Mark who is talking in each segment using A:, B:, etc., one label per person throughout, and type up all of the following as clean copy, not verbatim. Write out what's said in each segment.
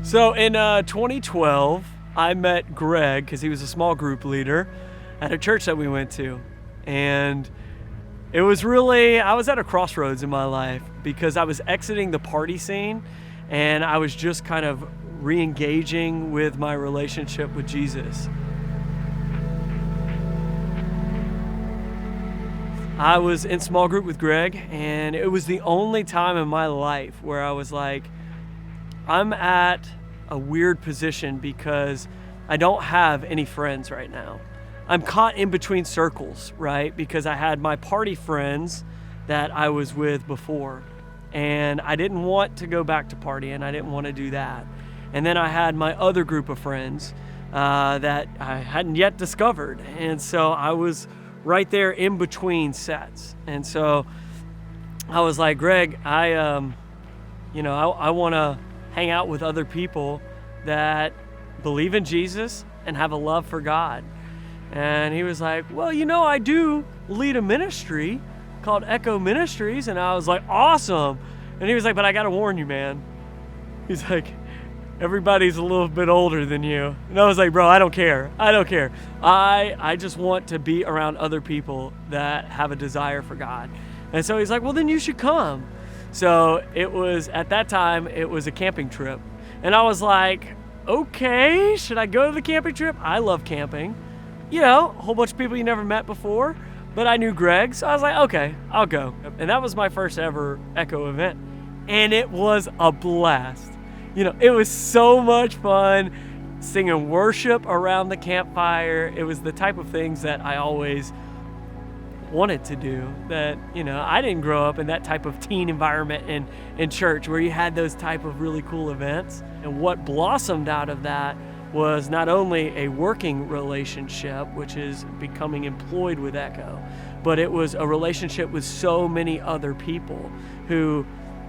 A: So in 2012, I met Greg because he was a small group leader at a church that we went to. And it was really, I was at a crossroads in my life because I was exiting the party scene and I was just kind of re-engaging with my relationship with Jesus. I was in small group with Greg, and it was the only time in my life where I was like, I'm at a weird position because I don't have any friends right now. I'm caught in between circles, right? Because I had my party friends that I was with before, and I didn't want to go back to partying. I didn't want to do that. And then I had my other group of friends that I hadn't yet discovered. And so I was right there in between sets. And so I was like, Greg, I want to hang out with other people that believe in Jesus and have a love for God. And he was like, well, I do lead a ministry called Echo Ministries. And I was like, awesome. And he was like, but I got to warn you, man. He's like, everybody's a little bit older than you. And I was like, bro, I don't care. I just want to be around other people that have a desire for God. And so he's like, well, then you should come. So at that time, it was a camping trip. And I was like, okay, should I go to the camping trip? I love camping. A whole bunch of people you never met before, but I knew Greg. So I was like, okay, I'll go. And that was my first ever Echo event. And it was a blast. It was so much fun singing worship around the campfire. It was the type of things that I always wanted to do. That, I didn't grow up in that type of teen environment in church where you had those type of really cool events. And what blossomed out of that was not only a working relationship, which is becoming employed with Echo, but it was a relationship with so many other people who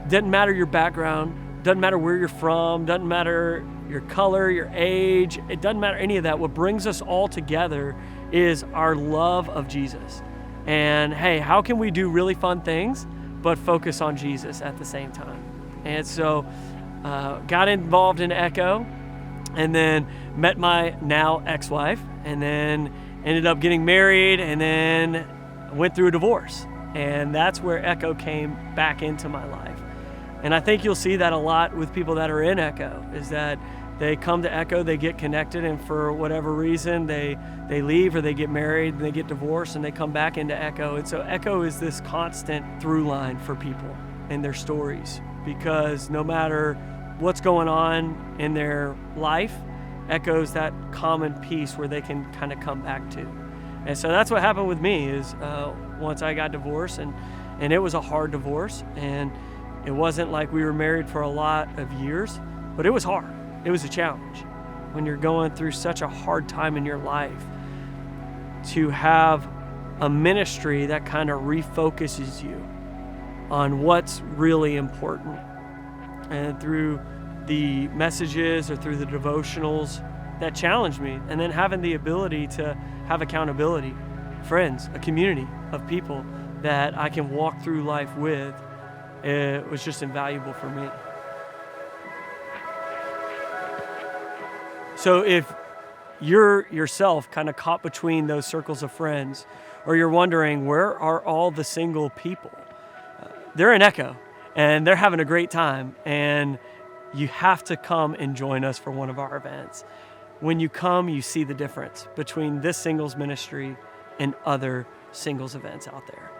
A: didn't matter your background, doesn't matter where you're from, doesn't matter your color, your age, it doesn't matter any of that. What brings us all together is our love of Jesus. And hey, how can we do really fun things, but focus on Jesus at the same time? And so got involved in Echo, and then met my now ex-wife, and then ended up getting married, and then went through a divorce. And that's where Echo came back into my life. And I think you'll see that a lot with people that are in Echo, is that they come to Echo, they get connected, and for whatever reason, they leave or they get married and they get divorced and they come back into Echo. And so Echo is this constant through line for people and their stories, because no matter what's going on in their life, Echo's that common piece where they can kind of come back to. And so that's what happened with me is once I got divorced, and it was a hard divorce, and it wasn't like we were married for a lot of years, but it was hard. It was a challenge. When you're going through such a hard time in your life, to have a ministry that kind of refocuses you on what's really important. And through the messages or through the devotionals that challenged me, and then having the ability to have accountability, friends, a community of people that I can walk through life with, it was just invaluable for me. So if you're yourself kind of caught between those circles of friends, or you're wondering, where are all the single people? They're in Echo, and they're having a great time, and you have to come and join us for one of our events. When you come, you see the difference between this singles ministry and other singles events out there.